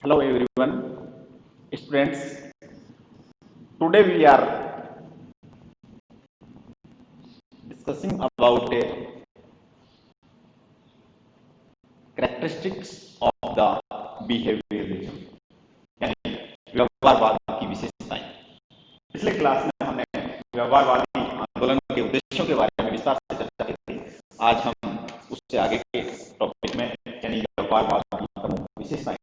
Hello everyone, students. Today we are discussing about characteristics of the behaviorism, यानी व्यवहारवाद की विशेषताएं। पिछले क्लास में हमने व्यवहारवादी आंदोलन के उद्देश्यों के बारे में विस्तार से चर्चा की थी। आज हम उससे आगे के टॉपिक में यानी व्यवहारवाद की प्रमुख विशेषताएं।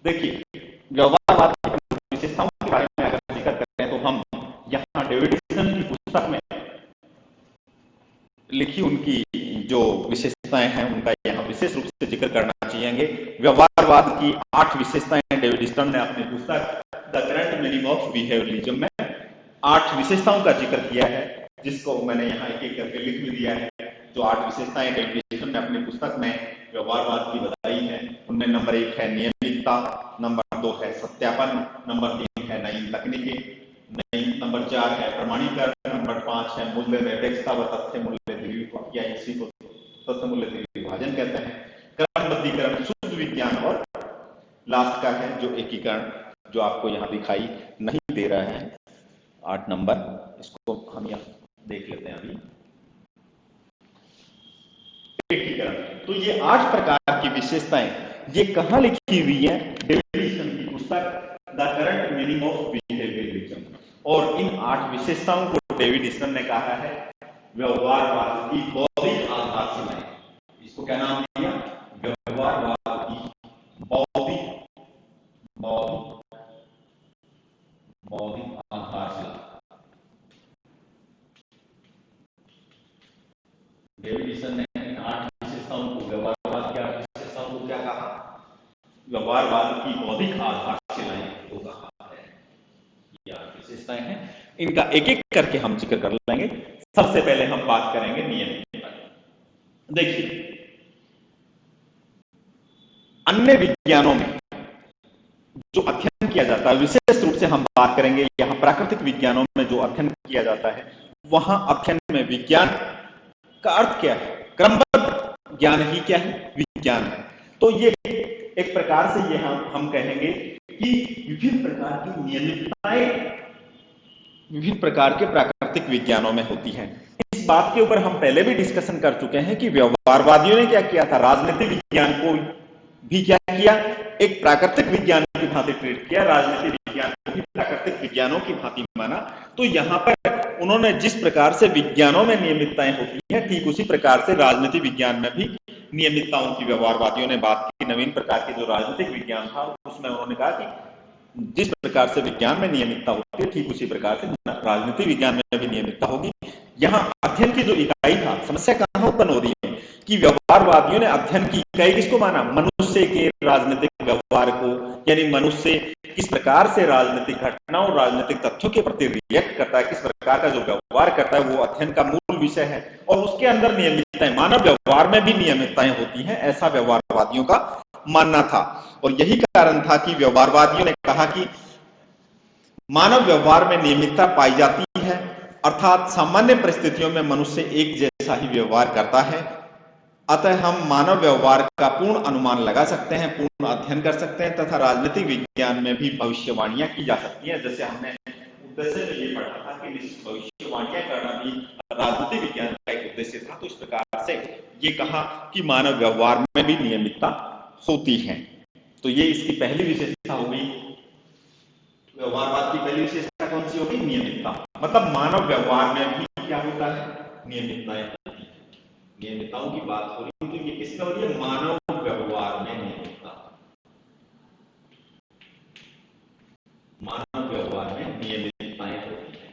देखिए, व्यवहारवाद की प्रमुख विशेषताओं के बारे में अगर जिक्र करें तो हम यहाँ डेविडसन की पुस्तक में लिखी उनकी जो विशेषताएं हैं उनका यहाँ विशेष रूप से जिक्र करना चाहेंगे। व्यवहारवाद की 8 विशेषताएं डेविडसन ने अपनी पुस्तक the current meaning of behaviourism में 8 विशेषताओं का जिक्र किया है, जिसको मैंने यहाँ एक एक करके लिख भी दिया है। जो 8 विशेषताएं डेविडसन ने अपनी पुस्तक में व्यवहारवाद की बताई है उनमें नंबर 1 है नियमितता, नंबर 2 है सत्यापन, नंबर 3 है नई तकनीकी, नंबर 4 है प्रमाणीकरण, नंबर 5 है मूल्य निरपेक्षता व तथ्य मूल्य द्विविभाजन, या इसी को तथ्य मूल्य द्विविभाजन कहते हैं, क्रमबद्धीकरण, शुद्ध विज्ञान, और लास्ट का है जो एकीकरण, जो आपको यहाँ दिखाई नहीं दे रहा है 8 नंबर, इसको हम यहाँ देख लेते हैं अभी। एकीकरण, तो ये 8 प्रकार की विशेषताएं ये कहाँ लिखी हुई है? डेविडसन की पुस्तक the current meaning of behaviourism. और इन 8 विशेषताओं को डेविडसन ने कहा है व्यवहारवाद की बौद्धिक आधारशिलाएं। इसको क्या नाम दिया? व्यवहारवाद की बौद्धिक आधारशिला। डेविडसन ने इन 8 विशेषताओं को व्यवहारवाद की 8 विशेषताओं को क्या कहा? व्यवहारवाद की बौद्धिक आधारशिलाएं को कहा है। ये 8 विशेषताएं हैं, इनका एक एक करके हम जिक्र कर लेंगे। सबसे पहले हम बात करेंगे नियमितता। देखिए, अन्य विज्ञानों में जो अध्ययन किया जाता है, विशेष रूप से हम बात करेंगे यहाँ प्राकृतिक विज्ञानों में जो अध्ययन किया जाता है, वहां अध्ययन में विज्ञान का अर्थ क्या है? क्रमबद्ध ज्ञान ही क्या है? विज्ञान है। तो ये एक प्रकार से ये हम कहेंगे कि विभिन्न प्रकार की नियमितताएं विभिन्न प्रकार के प्राकृतिक विज्ञानों में होती हैं। इस बात के ऊपर हम पहले भी डिस्कशन कर चुके हैं कि व्यवहारवादियों ने क्या किया था? राजनीतिक विज्ञान को भी क्या किया? एक प्राकृतिक विज्ञान की भांति ट्रीट किया, राजनीतिक विज्ञान को भी प्राकृतिक विज्ञानों की भांति माना। तो यहाँ पर उन्होंने जिस प्रकार से विज्ञानों में नियमितताएं होती हैं, ठीक उसी प्रकार से राजनीतिक विज्ञान में भी नियमितताओं की व्यवहारवादियों ने बात की। नवीन प्रकार के जो राजनीतिक विज्ञान था उसमें उन्होंने कहा कि जिस प्रकार से विज्ञान में नियमितता होती है, ठीक उसी प्रकार से राजनीतिक विज्ञान में भी नियमितता होगी। यहाँ अध्ययन की जो इकाई था, समस्या कहां उत्पन्न हो रही है कि व्यवहारवादियों ने अध्ययन की इकाई किसको माना? मनुष्य के राजनीतिक व्यवहार को, यानी मनुष्य किस प्रकार से राजनीतिक घटनाओं, राजनीतिक तथ्यों के प्रति रिएक्ट करता है, किस प्रकार का जो व्यवहार करता है, वो अध्ययन का मूल विषय है। और उसके अंदर नियमितताएं, मानव व्यवहार में भी नियमितताएं होती हैं, ऐसा व्यवहारवादियों का मानना था। और यही कारण था कि व्यवहारवादियों ने कहा कि मानव व्यवहार में नियमितता पाई जाती है, अर्थात सामान्य परिस्थितियों में मनुष्य एक जैसा ही व्यवहार करता है। अतः हम मानव व्यवहार का पूर्ण अनुमान लगा सकते हैं, पूर्ण अध्ययन कर सकते हैं, तथा राजनीतिक विज्ञान में भी भविष्यवाणियां की जा सकती हैं। जैसे हमने उद्देश्य में ये पढ़ा था कि भविष्यवाणियां करना भी राजनीतिक विज्ञान का एक उद्देश्य था। तो इस प्रकार से ये कहा कि मानव व्यवहार में भी नियमितता होती है। तो ये इसकी पहली विशेषता हो गई। व्यवहारवाद की पहली विशेषता कौन सी होगी? नियमितता। मतलब मानव व्यवहार में भी क्या होता है? नियमितताएं होती है। नियमितताओं की बात हो रही है तो ये किसमें हो रही है? मानव व्यवहार में नियमितता। मानव व्यवहार में नियमितताएं होती है।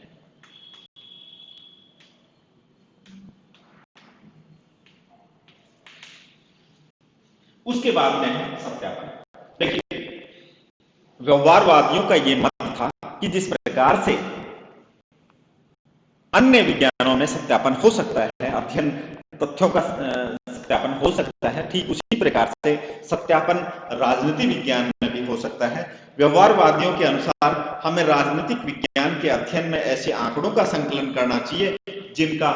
उसके बाद में है सत्यापन। देखिए, व्यवहारवादियों का यह मत था कि जिस प्रकार से अन्य विज्ञानों में सत्यापन हो सकता है, अध्ययन तथ्यों का सत्यापन हो सकता है, ठीक उसी प्रकार से सत्यापन राजनीतिक विज्ञान में भी हो सकता है। व्यवहारवादियों के अनुसार हमें राजनीतिक विज्ञान के अध्ययन में ऐसे आंकड़ों का संकलन करना चाहिए जिनका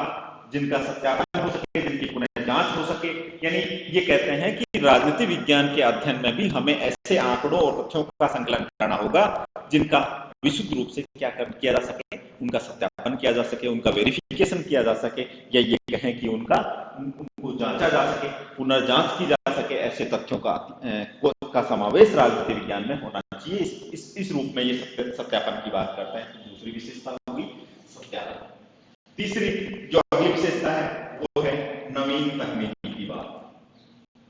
सत्यापन हो सके, जिनकी पुनः जांच जांच हो सके। यानी ये कहते हैं कि राजनीति विज्ञान के अध्ययन में भी हमें ऐसे आंकड़ों और तथ्यों का संकलन करना होगा जिनका विशुद्ध रूप से क्या किया जा सके, उनका सत्यापन किया जा सके, उनका वेरिफिकेशन किया जा सके, या ये कहें कि उनको जांचा जा सके, पुनर्जांच की जा सके। ऐसे तथ्यों का समावेश राजनीति विज्ञान में होना चाहिए। इस रूप में ये सत्यापन की बात करते हैं। दूसरी विशेषता होगी सत्यापन। तीसरी जो अगली विशेषता है वो है नवीन तकनीकी की बात।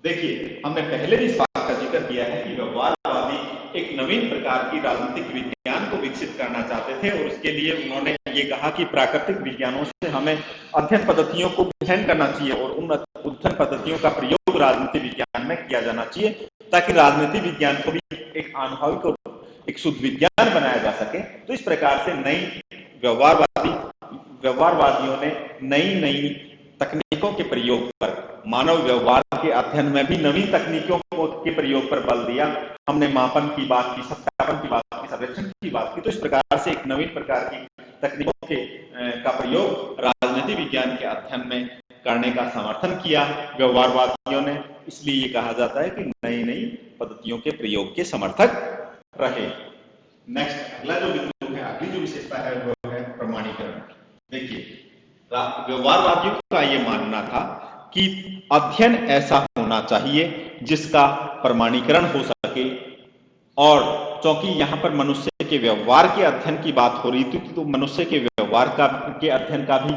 देखिए, हमने पहले भी इस बात का जिक्र किया है कि व्यवहारवादी एक नवीन प्रकार की राजनीतिक विज्ञान को विकसित करना चाहते थे, और उसके लिए उन्होंने ये कहा कि प्राकृतिक विज्ञानों से हमें अध्ययन पद्धतियों को अध्ययन करना चाहिए और उन अध्ययन पद्धतियों का प्रयोग राजनीति विज्ञान में किया जाना चाहिए, ताकि राजनीति विज्ञान को भी एक अनुभविक और एक शुद्ध विज्ञान बनाया जा सके। तो इस प्रकार से नई व्यवहारवादियों ने नई तकनीकों के प्रयोग पर, मानव व्यवहार के अध्ययन में भी नवीन तकनीकों के प्रयोग पर बल दिया। हमने मापन की बात की, सत्यापन की बात की, सर्वेक्षण की बात की। तो इस प्रकार से एक नवीन प्रकार की तकनीकों का प्रयोग राजनीति विज्ञान के अध्ययन में करने का समर्थन किया व्यवहारवादियों ने। इसलिए ये कहा जाता है कि नई पद्धतियों के प्रयोग के समर्थक रहे। नेक्स्ट, अगला जो बिंदु है, अगली जो विशेषता है वो है प्रमाणीकरण। देखिए, व्यवहारवादियों का ये मानना था कि अध्ययन ऐसा होना चाहिए जिसका प्रमाणीकरण हो सके, और क्योंकि यहाँ पर मनुष्य के व्यवहार के अध्ययन की बात हो रही थी, तो मनुष्य के व्यवहार के अध्ययन का भी,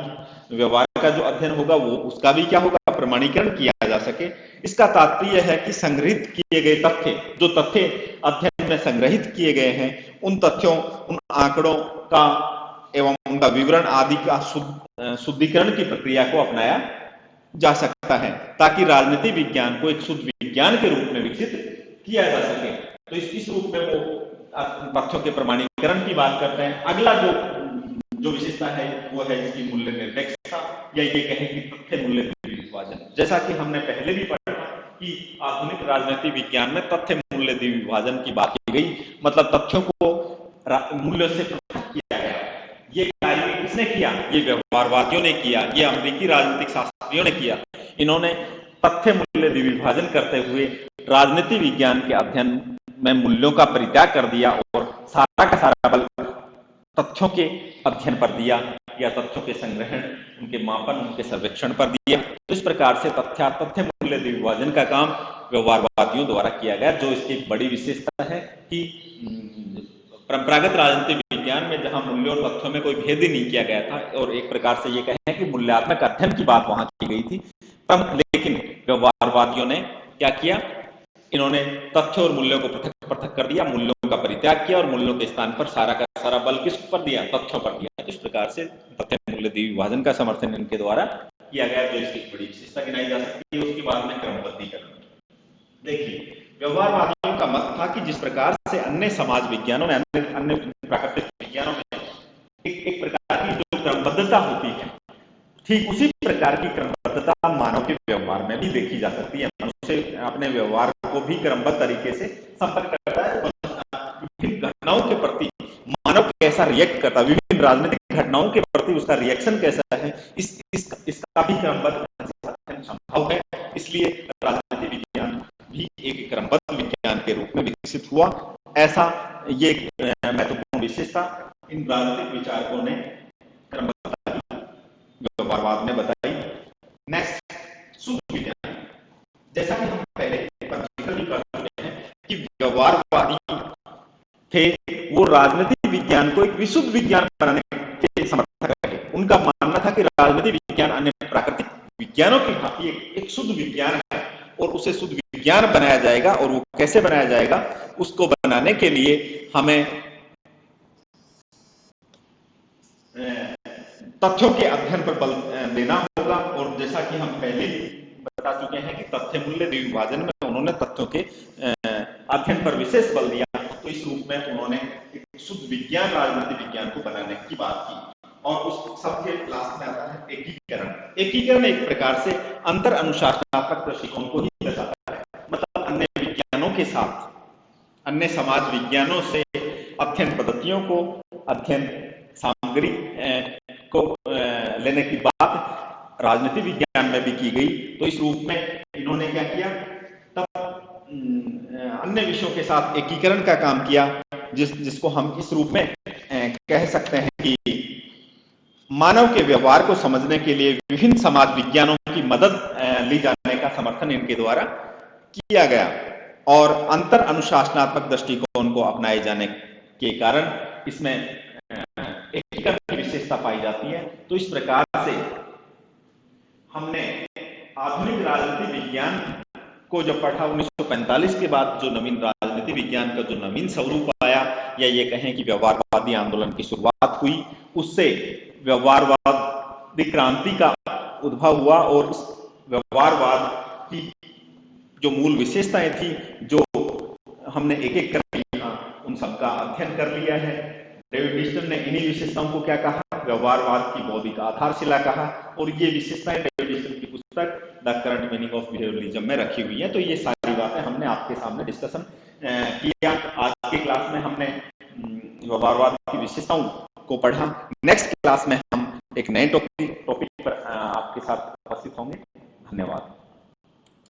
व्यवहार का जो अध्ययन होगा वो उसका भी क्या होगा, प्रमाणीकरण किया जा सके। इसका तात्पर्य है कि संग्रहित किए गए तथ्य, जो तथ्य अध्ययन में संग्रहित किए गए हैं, उन तथ्यों, उन आंकड़ों का एवं उनका विवरण आदि का शुद्धिकरण की प्रक्रिया को अपनाया जा सकता है, ताकि राजनीति विज्ञान को एक शुद्ध विज्ञान के रूप में विकसित किया जा सके। तो इस रूप में वो तथ्यों के प्रमाणीकरण की बात करते हैं। अगला जो विशेषता है वो है इसकी मूल्य निरपेक्षता, या ये कहें कि तथ्य मूल्य द्विविभाजन। जैसा कि हमने पहले भी पढ़ा कि आधुनिक राजनीति विज्ञान में तथ्य मूल्य द्विविभाजन की बात की गई, मतलब तथ्यों को मूल्यों से पृथक किया गया। ये कार्य किसने किया? ये व्यवहारवादियों ने किया, ये अमेरिकी राजनीतिक शास्त्रियों ने किया। इन्होंने तथ्य मूल्य द्विविभाजन करते हुए राजनीति विज्ञान के अध्ययन में मूल्यों का परित्याग कर दिया और सारा का सारा बल तथ्यों के अध्ययन पर दिया, या तथ्यों के संग्रहण, उनके मापन, उनके सर्वेक्षण पर दिया। तो इस प्रकार से तथ्य मूल्य द्विविभाजन का काम व्यवहारवादियों द्वारा किया गया, जो इसकी एक बड़ी विशेषता है कि परंपरागत राजनीतिक विज्ञान में जहां मूल्यों और तथ्यों में कोई भेद ही नहीं किया गया था, और एक प्रकार से ये कहें कि मूल्यात्मक अध्ययन की बात वहां की गई थी, लेकिन व्यवहारवादियों ने क्या किया, इन्होंने तथ्य और मूल्यों को पृथक पृथक कर दिया, मूल्यों का परित्याग किया और मूल्यों के स्थान पर सारा का सारा बल किस पर दिया, तथ्यों पर दिया। इस प्रकार से तथ्य मूल्य द्विविभाजन का समर्थन इनके द्वारा किया गया, जो इसकी बड़ी विशेषता गिनाई जा सकती है। उसके बाद में क्रमबद्धीकरण। देखिए, व्यवहारवादियों का मत था कि जिस प्रकार से अन्य समाज विज्ञानों में, अन्य प्राकृतिक विज्ञानों में एक प्रकार की जो क्रमबद्धता होती है, ठीक उसी प्रकार की क्रमबद्धता मानव के व्यवहार में भी देखी जा सकती है। मनुष्य अपने व्यवहार को भी क्रमबद्ध तरीके से संपर्क करता है। विभिन्न घटनाओं के प्रति मानव कैसा रिएक्ट करता है, विभिन्न राजनीतिक घटनाओं के प्रति उसका रिएक्शन कैसा है, इसका भी क्रमबद्ध संभव है। इसलिए राजनीतिक विज्ञान भी एक क्रमबद्ध विज्ञान के रूप में विकसित हुआ। ऐसा ये महत्वपूर्ण विशेषता इन राजनीतिक विचारकों ने क्रमबद्धता व्यवहारवाद में बताई। नेक्स्ट, शुद्ध विज्ञान। जैसा कि हम पहले जिक्र भी कर चुके हैं कि व्यवहारवादी थे, वो राजनीतिक विज्ञान को एक विशुद्ध विज्ञान बनाने के समर्थक रहे। उनका मानना था कि राजनीतिक विज्ञान अन्य प्राकृतिक विज्ञानों की भांति एक शुद्ध विज्ञान है, और उसे शुद्ध विज्ञान बनाया जाएगा। और वो कैसे बनाया जाएगा, उसको बनाने के लिए हमें तथ्यों के अध्ययन पर बल देना होगा। और जैसा कि हम पहले बता चुके हैं कि तथ्य मूल्य द्विविभाजन में उन्होंने तथ्यों के अध्ययन पर विशेष बल दिया। तो इस रूप में उन्होंने एक शुद्ध विज्ञान, राजनीतिक विज्ञान को बनाने की बात की। और उस सबके लास्ट में आता है एकीकरण। एकीकरण एक प्रकार से अंतर अनुशासनात्मक दृष्टिकोण को ही दर्शाता है, मतलब अन्य विज्ञानों के साथ, अन्य समाज विज्ञानों से अध्ययन पद्धतियों को, अध्ययन सामग्री को लेने की बात राजनीति विज्ञान में भी की गई। तो इस रूप में इन्होंने क्या किया, तब अन्य विषयों के साथ एकीकरण का काम किया, जिसको हम इस रूप में कह सकते हैं कि मानव के व्यवहार को समझने के लिए विभिन्न समाज विज्ञानों की मदद ली जाने का समर्थन इनके द्वारा किया गया और अंतर अनुशासनात्मक दृष्टिकोण को अपनाए जाने के कारण इसमें एकीकरण की विशेषता पाई जाती है। तो इस प्रकार से हमने आधुनिक राजनीति विज्ञान को जब पढ़ा 1945 के बाद, जो नवीन राजनीति विज्ञान का जो नवीन स्वरूप आया, या ये कहें कि व्यवहारवादी आंदोलन की शुरुआत हुई, उससे व्यवहारवादी क्रांति का उद्भव हुआ और उस व्यवहारवाद की जो मूल विशेषताएं थी, जो हमने एक एक करके उन सबका अध्ययन कर लिया है। डेविड डिस्टन ने इन्हीं विशेषताओं को क्या कहा, व्यवहारवाद की बौद्धिक आधारशिला कहा, और ये विशेषताएं डेविड डिस्टन की पुस्तक the current meaning of behaviourism में रखी हुई है। तो ये सारी बातें हमने आपके सामने डिस्कशन किया। आज के क्लास में हमने व्यवहारवाद की विशेषताओं को पढ़ा। नेक्स्ट क्लास में हम एक नए टॉपिक पर आपके साथ